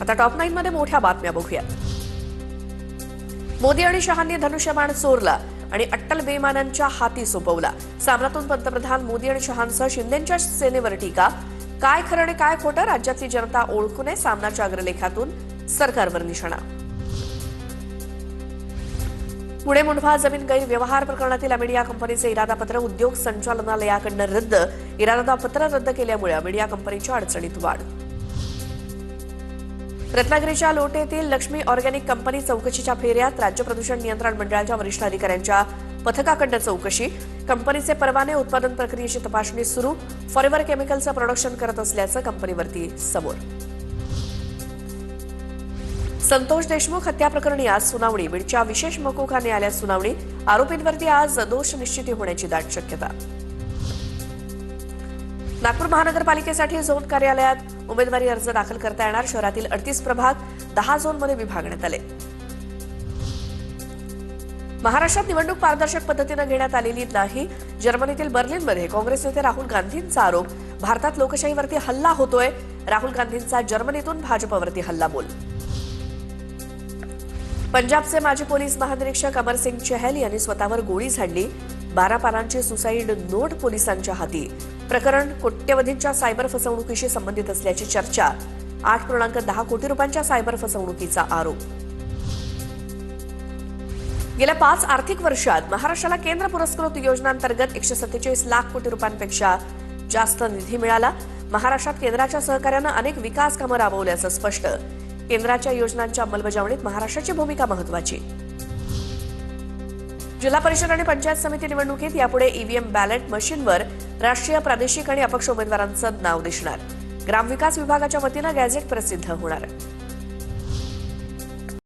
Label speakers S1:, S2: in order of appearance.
S1: आता टॉप 9 मध्ये मोठ्या बातम्या बघूया। मोदी आणि शहांनी धनुष्यबाण चोरला आणि अट्टल बेईमानांच्या हाती सोपवला। सामनातून पंतप्रधान मोदी आणि शहांसह शिंदेंच्या सेनेवर टीका। काय खरं आणि काय खोटं राज्यातली जनता ओळखू नये, सामनाच्या अग्रलेखातून सरकारवर निशाणा। पुणे मुंढवा जमीन गैरव्यवहार प्रकरणातील अमेडिया कंपनीचे इरादापत्र उद्योग संचालनालयाकडून रद्द। इरादापत्र रद्द केल्यामुळे अमेडिया कंपनीच्या अडचणीत वाढ। रत्नागिरीच्या लोटेतील लक्ष्मी ऑर्गॅनिक कंपनी चौकशीच्या फेऱ्यात। राज्य प्रदूषण नियंत्रण मंडळाच्या वरिष्ठ अधिकाऱ्यांच्या पथकाकडून चौकशी। कंपनीचे परवाने, उत्पादन प्रक्रियेची तपासणी सुरू। फॉरेव्हर केमिकलचं प्रोडक्शन करत असल्याचं कंपनीवरती समोर। संतोष देशमुख हत्या प्रकरणी आज सुनावणी। बीडच्या विशेष मकोका न्यायालयात सुनावणी। आरोपींवरती आज दोष निश्चिती होण्याची दाट शक्यता। नागपूर महानगरपालिकेसाठी झोन कार्यालयात उमेदवारी अर्ज दाखल करता येणार। शहरातील 38 प्रभाग 10 झोनमध्ये विभागण्यात आले। महाराष्ट्रात निवडणूक पारदर्शक पद्धतीने घेण्यात आलेली नाही। जर्मनीतील बर्लिनमध्ये काँग्रेस नेते राहुल गांधींचा आरोप। भारतात लोकशाहीवरती हल्ला होतोय। राहुल गांधींचा जर्मनीतून भाजपवरती हल्लाबोल। पंजाबचे माजी पोलीस महानिरीक्षक अमरसिंग चहल यांनी स्वतःवर गोळी झाडली। 12 पानांची सुसाईड नोट पोलिसांच्या हाती। प्रकरण कोट्यवधींच्या सायबर फसवणुकीशी संबंधित असल्याची चर्चा। 8.10 कोटी रुपयांच्या सायबर फसवणुकीचा आरोप। गेल्या 5 आर्थिक वर्षात महाराष्ट्राला केंद्र पुरस्कृत योजनांतर्गत 147 लाख कोटी रुपयांपेक्षा जास्त निधी मिळाला। महाराष्ट्रात केंद्राच्या सहकार्यानं अनेक विकास कामं राबवल्याचं स्पष्ट। केंद्राच्या योजनांच्या अंमलबजावणीत महाराष्ट्राची भूमिका महत्त्वाची। जिल्हा परिषद आणि पंचायत समिती निवडणुकीत यापुढे ईव्हीएम बॅलेट मशीनवर राष्ट्रीय, प्रादेशिक आणि अपक्ष उमेदवारांचं नाव दिसणार। ग्रामविकास विभागाच्या वतीनं गॅझेट प्रसिद्ध होणार।